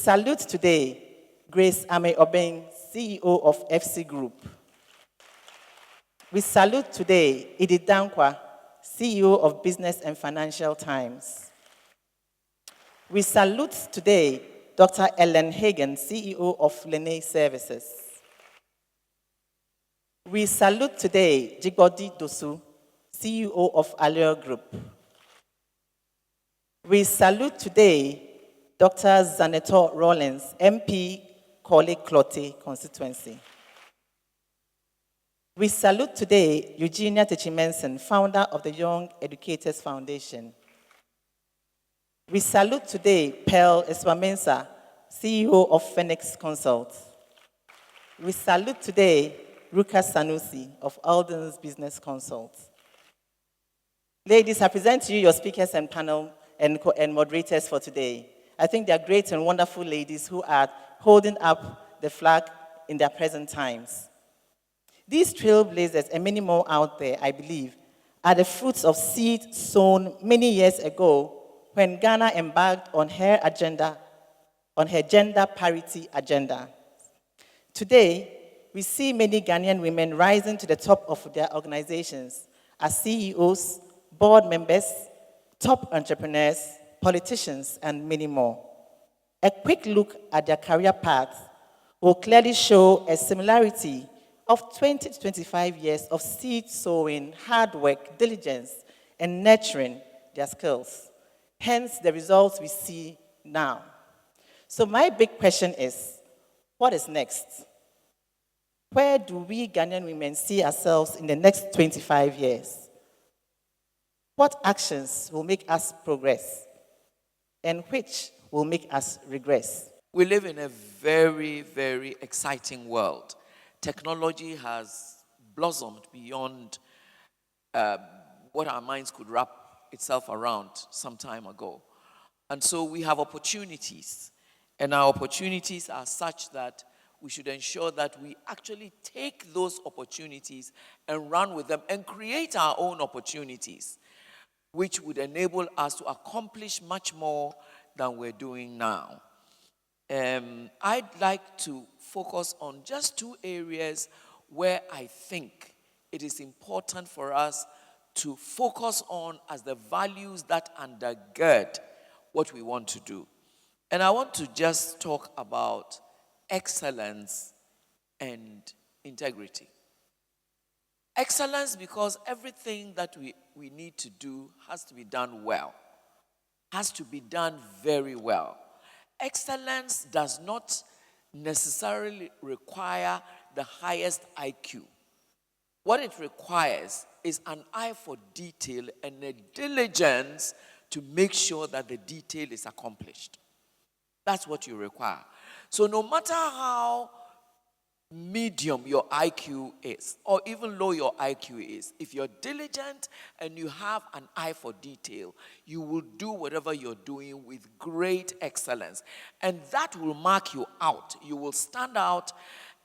salute today Grace Amey-Obeng, CEO of FC Group. We salute today Edith Dankwa, CEO of Business and Financial Times. We salute today Dr. Ellen Hagan, CEO of Lene Services. We salute today Jigodi Dosu, CEO of Aryee Group. We salute today Dr. Zanetor Rollins, MP, Korle-Klottey constituency. We salute today Eugenia Techimenson, founder of the Young Educators Foundation. We salute today Pearl Eswamensa, CEO of Phoenix Consult. We salute today Ruka Sanusi of Alden's Business Consult. Ladies, I present to you your speakers and panel and moderators for today. I think they are great and wonderful ladies who are holding up the flag in their present times. These trailblazers and many more out there, I believe, are the fruits of seeds sown many years ago when Ghana embarked on her gender parity agenda. Today, we see many Ghanaian women rising to the top of their organizations as CEOs, board members, top entrepreneurs, politicians, and many more. A quick look at their career paths will clearly show a similarity of 20 to 25 years of seed sowing, hard work, diligence, and nurturing their skills. Hence, the results we see now. So my big question is, what is next? Where do we Ghanaian women see ourselves in the next 25 years? What actions will make us progress? And which will make us regress? We live in a very, very exciting world. Technology has blossomed beyond what our minds could wrap itself around some time ago. And so we have opportunities. And our opportunities are such that we should ensure that we actually take those opportunities and run with them and create our own opportunities, which would enable us to accomplish much more than we're doing now. I'd like to focus on just two areas where I think it is important for us to focus on as the values that undergird what we want to do. And I want to just talk about excellence and integrity. Excellence, because everything that we need to do has to be done well, has to be done very well. Excellence does not necessarily require the highest IQ. What it requires is an eye for detail and a diligence to make sure that the detail is accomplished. That's what you require. So no matter how medium your IQ is, or even low your IQ is, if you're diligent and you have an eye for detail, you will do whatever you're doing with great excellence. And that will mark you out. You will stand out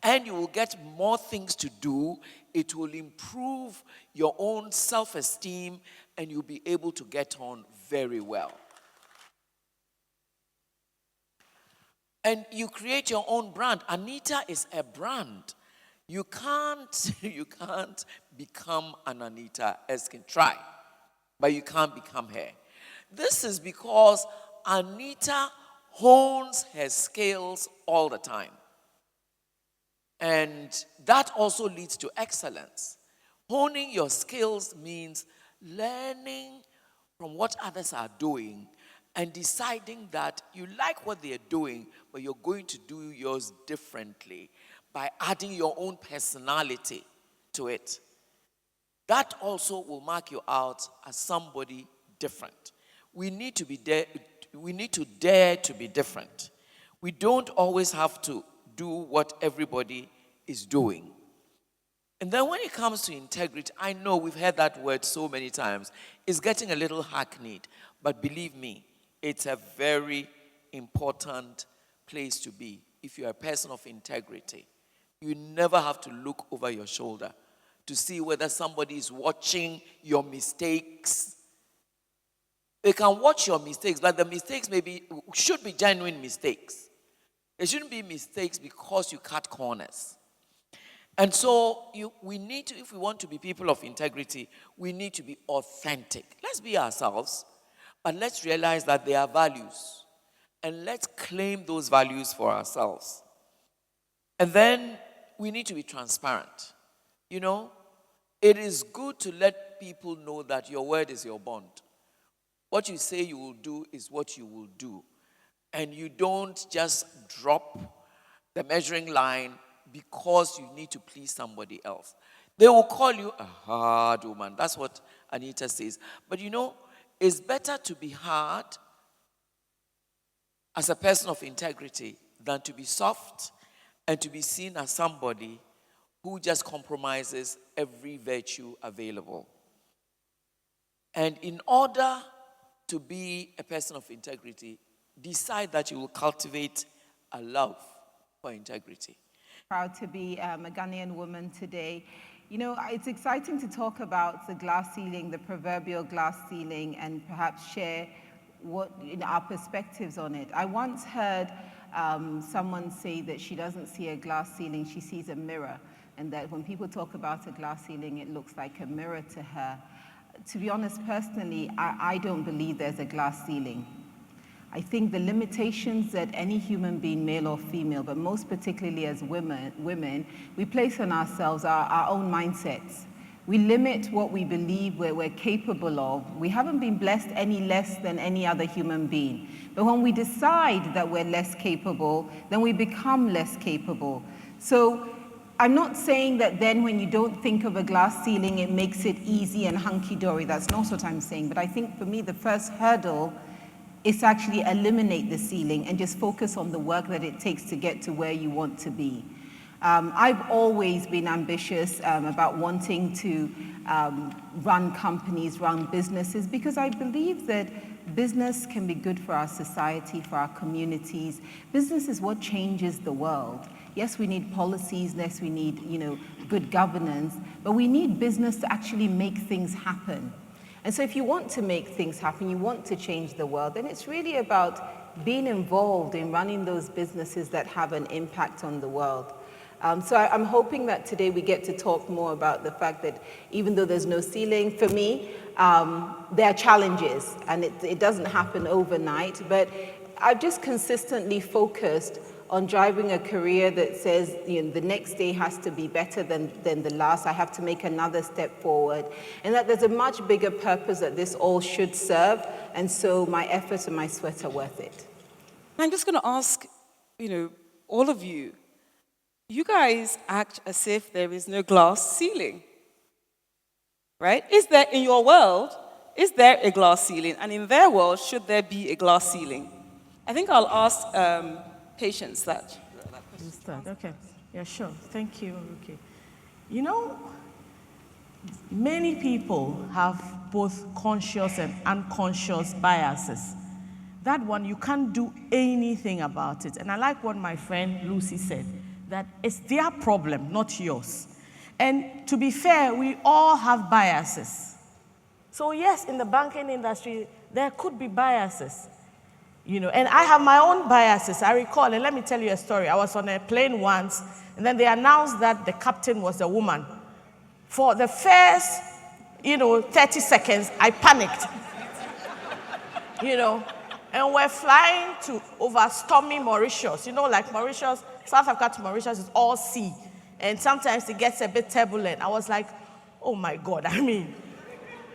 and you will get more things to do. It will improve your own self-esteem and you'll be able to get on very well. And you create your own brand. Anita is a brand. You can't become an Anita Erskine. Try, but you can't become her. This is because Anita hones her skills all the time. And that also leads to excellence. Honing your skills means learning from what others are doing and deciding that you like what they're doing, but you're going to do yours differently by adding your own personality to it. That also will mark you out as somebody different. We need to dare to be different. We don't always have to do what everybody is doing. And then when it comes to integrity, I know we've heard that word so many times. It's getting a little hackneyed, but believe me, it's a very important place to be if you're a person of integrity. You never have to look over your shoulder to see whether somebody is watching your mistakes. They can watch your mistakes, but the mistakes should be genuine mistakes. There shouldn't be mistakes because you cut corners. And so we need to, if we want to be people of integrity, we need to be authentic. Let's be ourselves, but let's realize that there are values. And let's claim those values for ourselves. And then we need to be transparent. You know, it is good to let people know that your word is your bond. What you say you will do is what you will do. And you don't just drop the measuring line because you need to please somebody else. They will call you a hard woman. That's what Anita says. But you know, it's better to be hard as a person of integrity than to be soft and to be seen as somebody who just compromises every virtue available. And in order to be a person of integrity, decide that you will cultivate a love for integrity. Proud to be a Ghanaian woman today. You know, it's exciting to talk about the glass ceiling, the proverbial glass ceiling, and perhaps share what our perspectives on it. I once heard someone say that she doesn't see a glass ceiling, she sees a mirror, and that when people talk about a glass ceiling, it looks like a mirror to her. To be honest, personally, I don't believe there's a glass ceiling. I think the limitations that any human being, male or female, but most particularly as women, we place on ourselves our own mindsets. We limit what we believe we're capable of. We haven't been blessed any less than any other human being. But when we decide that we're less capable, then we become less capable. So I'm not saying that then when you don't think of a glass ceiling, it makes it easy and hunky-dory. That's not what I'm saying. But I think for me, the first hurdle is to actually eliminate the ceiling and just focus on the work that it takes to get to where you want to be. I've always been ambitious about wanting to run companies, run businesses, because I believe that business can be good for our society, for our communities. Business is what changes the world. Yes, we need policies, yes, we need, good governance, but we need business to actually make things happen. And so if you want to make things happen, you want to change the world, then it's really about being involved in running those businesses that have an impact on the world. So I'm hoping that today we get to talk more about the fact that even though there's no ceiling, for me, there are challenges, and it doesn't happen overnight, but I've just consistently focused on driving a career that says, the next day has to be better than the last. I have to make another step forward, and that there's a much bigger purpose that this all should serve, and so my efforts and my sweat are worth it. I'm just going to ask, all of you, you guys act as if there is no glass ceiling, right? Is there, in your world, is there a glass ceiling? And in their world, should there be a glass ceiling? I think I'll ask Patience that. Okay, yeah, sure. Thank you, Ruki. Many people have both conscious and unconscious biases. That one, you can't do anything about it. And I like what my friend Lucy said, that it's their problem, not yours. And to be fair, we all have biases. So yes, in the banking industry, there could be biases. And I have my own biases. I recall, and let me tell you a story. I was on a plane once, and then they announced that the captain was a woman. For the first, 30 seconds, I panicked. And we're flying to over stormy Mauritius. Like Mauritius, South Africa to Mauritius is all sea. And sometimes it gets a bit turbulent. I was like, oh my God,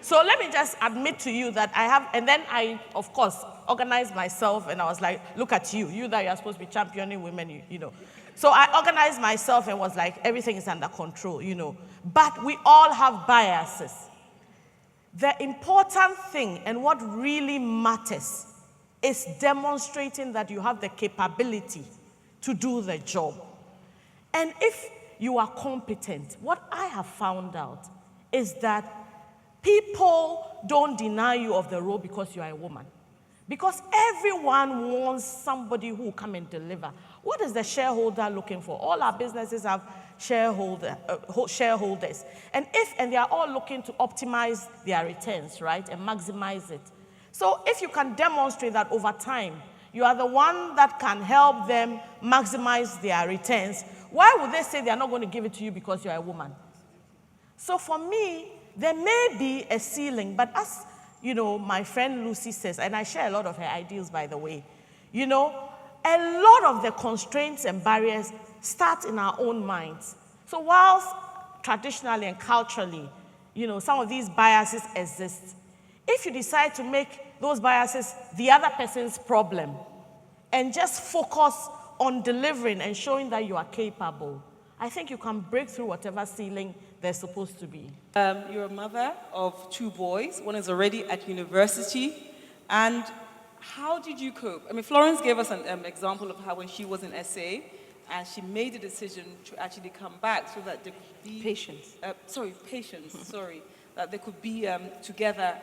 So let me just admit to you that I have, and then I, of course, organized myself, and I was like, look at you that you're supposed to be championing women, So I organized myself and was like, everything is under control, But we all have biases. The important thing and what really matters is demonstrating that you have the capability to do the job. And if you are competent, what I have found out is that people don't deny you of the role because you are a woman. Because everyone wants somebody who will come and deliver. What is the shareholder looking for? All our businesses have shareholders. And they are all looking to optimize their returns, right? And maximize it. So if you can demonstrate that over time, You are the one that can help them maximize their returns. Why would they say they are not going to give it to you because you are a woman? So for me, there may be a ceiling, but as you know, my friend Lucy says, and I share a lot of her ideals, by the way, you know, a lot of the constraints and barriers start in our own minds. So whilst traditionally and culturally, you know, some of these biases exist, if you decide to make those biases the other person's problem and just focus on delivering and showing that you are capable, I think you can break through whatever ceiling there's supposed to be. You're a mother of 2 boys. One is already at university. And how did you cope? I mean, Florence gave us an example of how when she was in SA, and she made the decision to actually come back so that there could be... Patience. Patience, sorry. That they could be together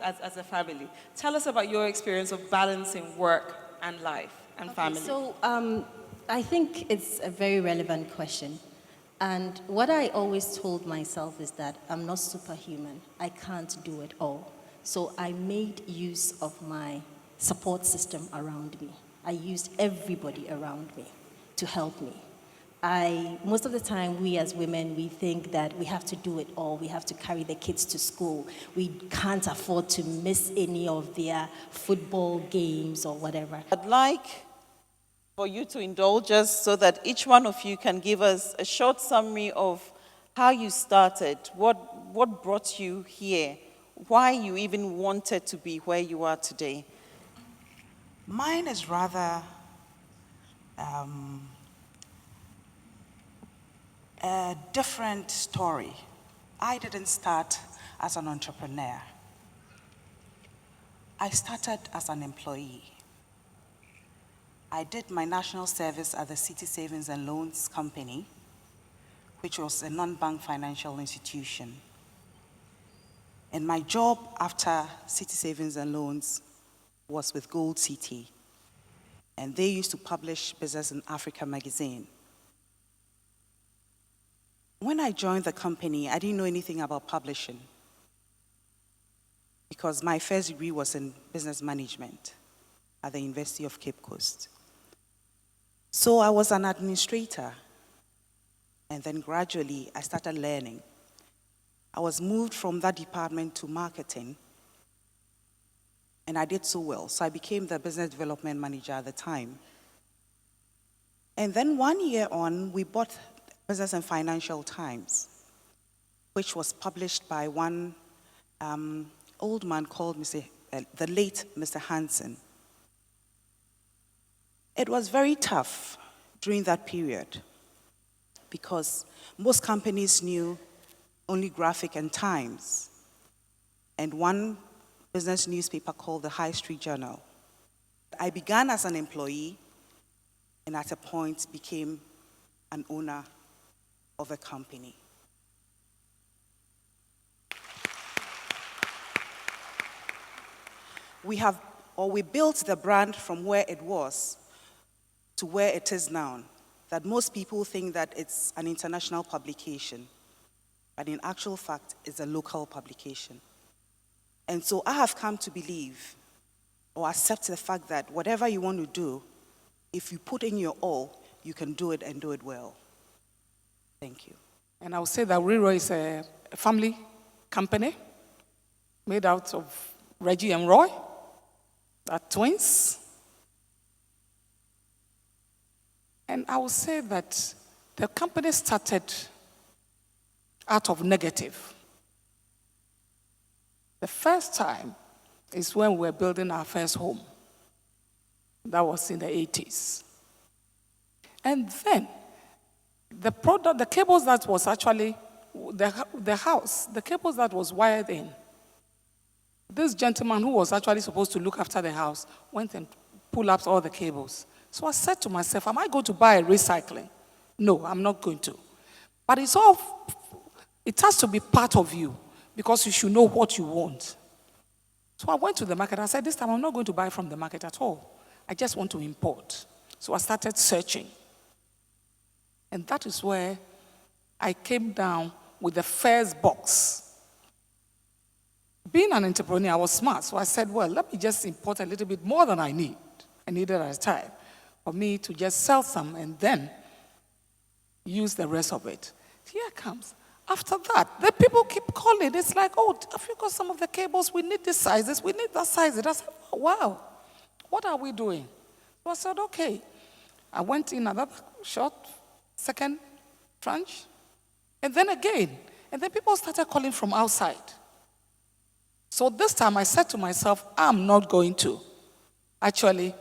as a family. Tell us about your experience of balancing work and life and family. So I think it's a very relevant question. And what I always told myself is that I'm not superhuman. I can't do it all. So I made use of my support system around me. I used everybody around me to help me. Most of the time, we as women, we think that we have to do it all. We have to carry the kids to school. We can't afford to miss any of their football games or whatever. I'd like for you to indulge us so that each one of you can give us a short summary of how you started, what brought you here, why you even wanted to be where you are today. Mine is rather a different story. I didn't start as an entrepreneur. I started as an employee. I did my national service at the City Savings and Loans Company, which was a non-bank financial institution. And my job after City Savings and Loans was with Gold City. And they used to publish Business in Africa magazine. When I joined the company, I didn't know anything about publishing because my first degree was in business management at the University of Cape Coast. So I was an administrator, and then gradually I started learning. I was moved from that department to marketing, and I did so well. So I became the business development manager at the time. And then 1 year on, we bought Business and Financial Times, which was published by one old man called the late Mr. Hansen. It was very tough during that period because most companies knew only Graphic and Times and one business newspaper called the High Street Journal. I began as an employee and at a point became an owner of a company. We built the brand from where it was to where it is now, that most people think that it's an international publication, but in actual fact, it's a local publication. And so I have come to believe or accept the fact that whatever you want to do, if you put in your all, you can do it and do it well. Thank you. And I would say that Reroy is a family company made out of Reggie and Roy, they're twins. And I would say that the company started out of negative. The first time is when we were building our first home. That was in the 80s. And then the cables that was actually, the house, the cables that was wired in, this gentleman who was actually supposed to look after the house went and pulled up all the cables. So I said to myself, am I going to buy a recycling? No, I'm not going to. But it has to be part of you because you should know what you want. So I went to the market. I said, this time I'm not going to buy from the market at all. I just want to import. So I started searching. And that is where I came down with the first box. Being an entrepreneur, I was smart. So I said, well, let me just import a little bit more than I need. I needed at the time for me to just sell some and then use the rest of it. Here comes. After that, the people keep calling. It's like, oh, have you got some of the cables? We need this sizes. We need that size. I said, oh, wow, what are we doing? So I said, okay. I went in another short, second tranche, and then again. And then people started calling from outside. So this time I said to myself, I'm not going to actually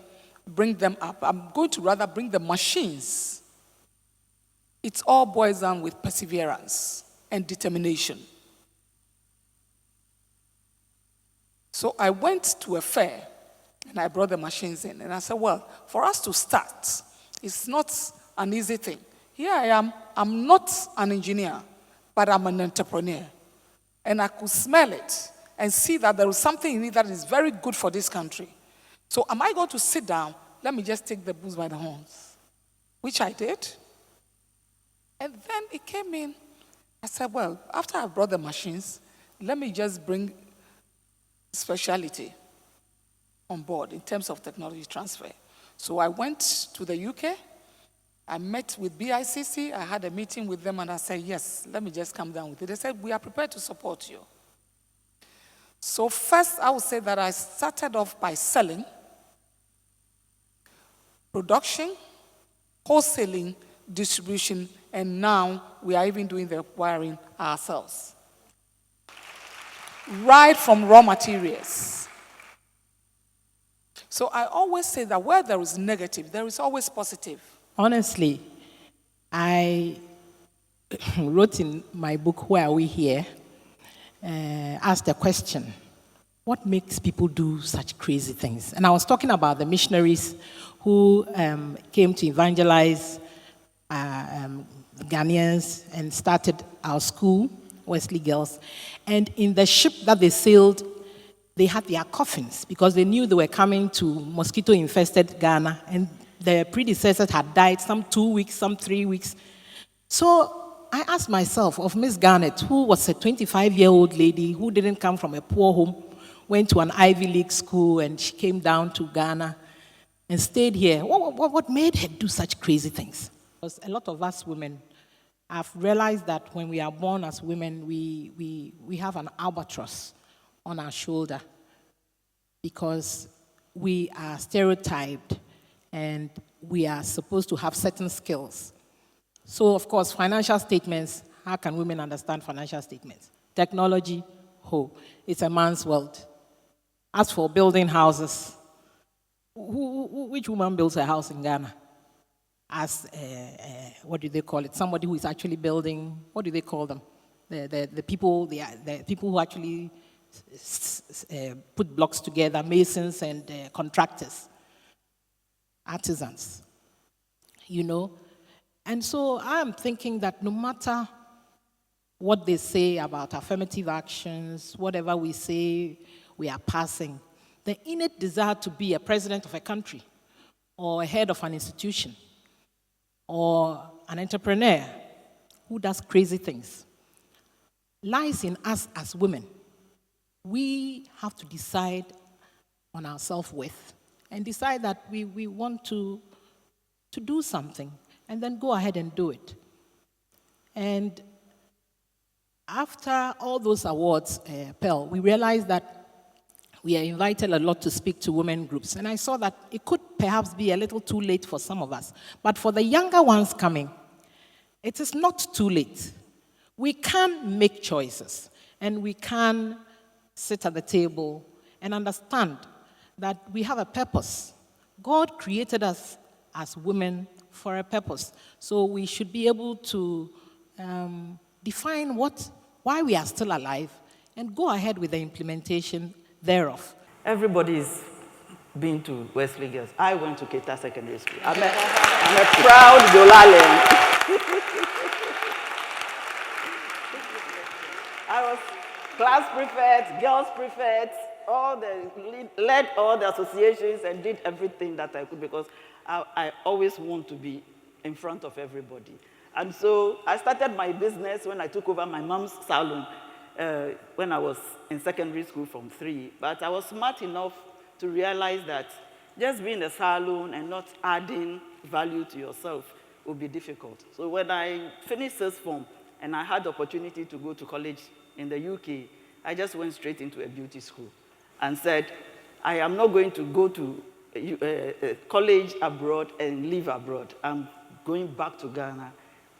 bring them up. I'm going to rather bring the machines. It all boils down with perseverance and determination. So I went to a fair and I brought the machines in. And I said, well, for us to start, it's not an easy thing. Here I am. I'm not an engineer, but I'm an entrepreneur. And I could smell it and see that there was something in it that is very good for this country. So am I going to sit down? Let me just take the bull by the horns, which I did. And then it came in. I said, well, after I brought the machines, let me just bring speciality on board in terms of technology transfer. So I went to the UK. I met with BICC. I had a meeting with them, and I said, yes, let me just come down with it. They said, we are prepared to support you. So first, I would say that I started off by selling, production, wholesaling, distribution, and now we are even doing the wiring ourselves. Right from raw materials. So I always say that where there is negative, there is always positive. Honestly, I wrote in my book, Why Are We Here? Asked a question, what makes people do such crazy things? And I was talking about the missionaries who came to evangelize Ghanaians and started our school, Wesley Girls. And in the ship that they sailed, they had their coffins because they knew they were coming to mosquito-infested Ghana, and their predecessors had died, some 2 weeks, some 3 weeks. So I asked myself of Miss Garnett, who was a 25-year-old lady who didn't come from a poor home, went to an Ivy League school, and she came down to Ghana and stayed here. What made her do such crazy things? Because a lot of us women have realized that when we are born as women, we have an albatross on our shoulder because we are stereotyped and we are supposed to have certain skills. So, of course, financial statements, how can women understand financial statements? Technology, it's a man's world. As for building houses, which woman builds a house in Ghana? As, what do they call it? Somebody who is actually building, what do they call them? The people who actually put blocks together, masons and contractors, artisans, you know. And so I'm thinking that no matter what they say about affirmative actions, whatever we say we are passing, the innate desire to be a president of a country or a head of an institution or an entrepreneur who does crazy things lies in us as women. We have to decide on our self-worth and decide that we want to do something and then go ahead and do it. And after all those awards, Pearl, we realized that we are invited a lot to speak to women groups. And I saw that it could perhaps be a little too late for some of us. But for the younger ones coming, it is not too late. We can make choices. And we can sit at the table and understand that we have a purpose. God created us as women for a purpose. So we should be able to define why we are still alive and go ahead with the implementation thereof. Everybody's been to Wesley Girls. I went to Keta Secondary School. I'm a proud Golalian. I was class prefect, girls prefect, led all the associations and did everything that I could because I always want to be in front of everybody. And so I started my business when I took over my mom's salon when I was in secondary school from 3. But I was smart enough to realize that just being a salon and not adding value to yourself would be difficult. So when I finished sixth form and I had the opportunity to go to college in the UK, I just went straight into a beauty school and said, I am not going to go to college abroad and live abroad. I'm going back to Ghana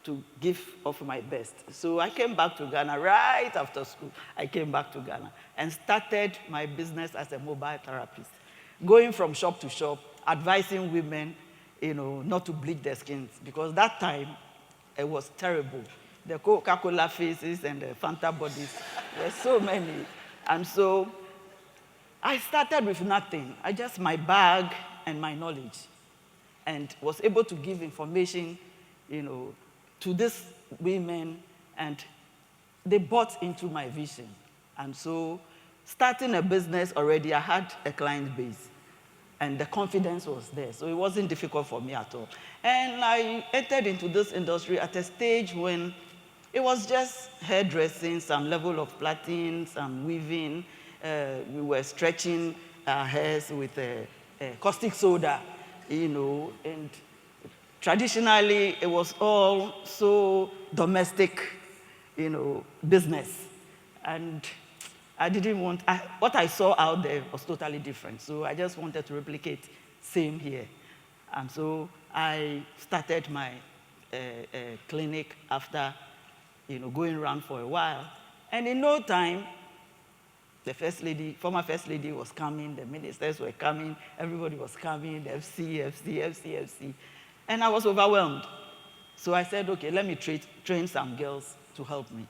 to give of my best. So I came back to Ghana right after school. I came back to Ghana and started my business as a mobile therapist, going from shop to shop, advising women, not to bleach their skins, because that time it was terrible. The Coca-Cola faces and the Fanta bodies, there were so many. And so I started with nothing. I just my bag and my knowledge, and was able to give information, to these women, and they bought into my vision. And so starting a business already, I had a client base, and the confidence was there. So it wasn't difficult for me at all. And I entered into this industry at a stage when it was just hairdressing, some level of plaiting, some weaving. We were stretching our hairs with caustic soda, and traditionally it was all so domestic, business. And I didn't want, what I saw out there was totally different. So I just wanted to replicate same here. And so I started my clinic after, going around for a while. And in no time, the former first lady was coming, the ministers were coming, everybody was coming, the FC. And I was overwhelmed. So I said, okay, let me train some girls to help me.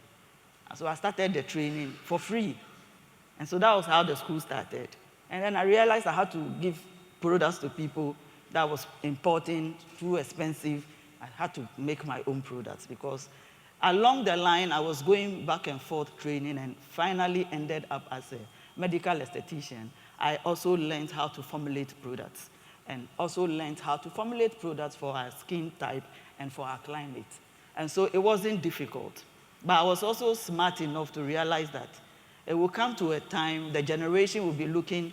And so I started the training for free. And so that was how the school started. And then I realized I had to give products to people that was important, too expensive. I had to make my own products, because along the line, I was going back and forth training and finally ended up as a medical esthetician. I also learned how to formulate products, and also learned how to formulate products for our skin type and for our climate. And so it wasn't difficult. But I was also smart enough to realize that it will come to a time the generation will be looking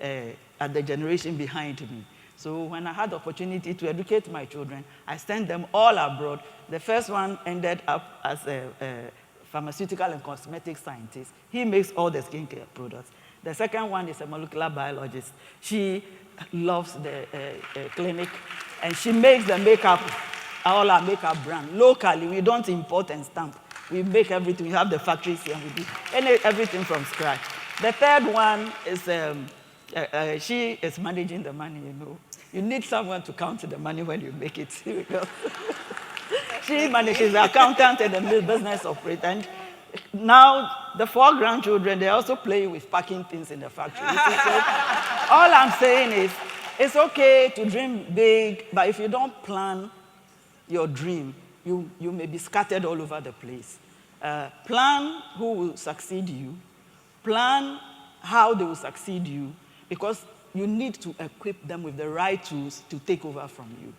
at the generation behind me. So when I had the opportunity to educate my children, I sent them all abroad. The first one ended up as a pharmaceutical and cosmetic scientist. He makes all the skincare products. The second one is a molecular biologist. She loves the clinic, and she makes the makeup, all our makeup brand. Locally, we don't import and stamp. We make everything. We have the factories here, and we do everything from scratch. The third one is, she is managing the money, You need someone to count the money when you make it. Because she manages the accountant and the business operator. And now, the 4 grandchildren, they also play with packing things in the factory. So all I'm saying is, it's okay to dream big, but if you don't plan your dream, you may be scattered all over the place. Plan who will succeed you. Plan how they will succeed you, because you need to equip them with the right tools to take over from you.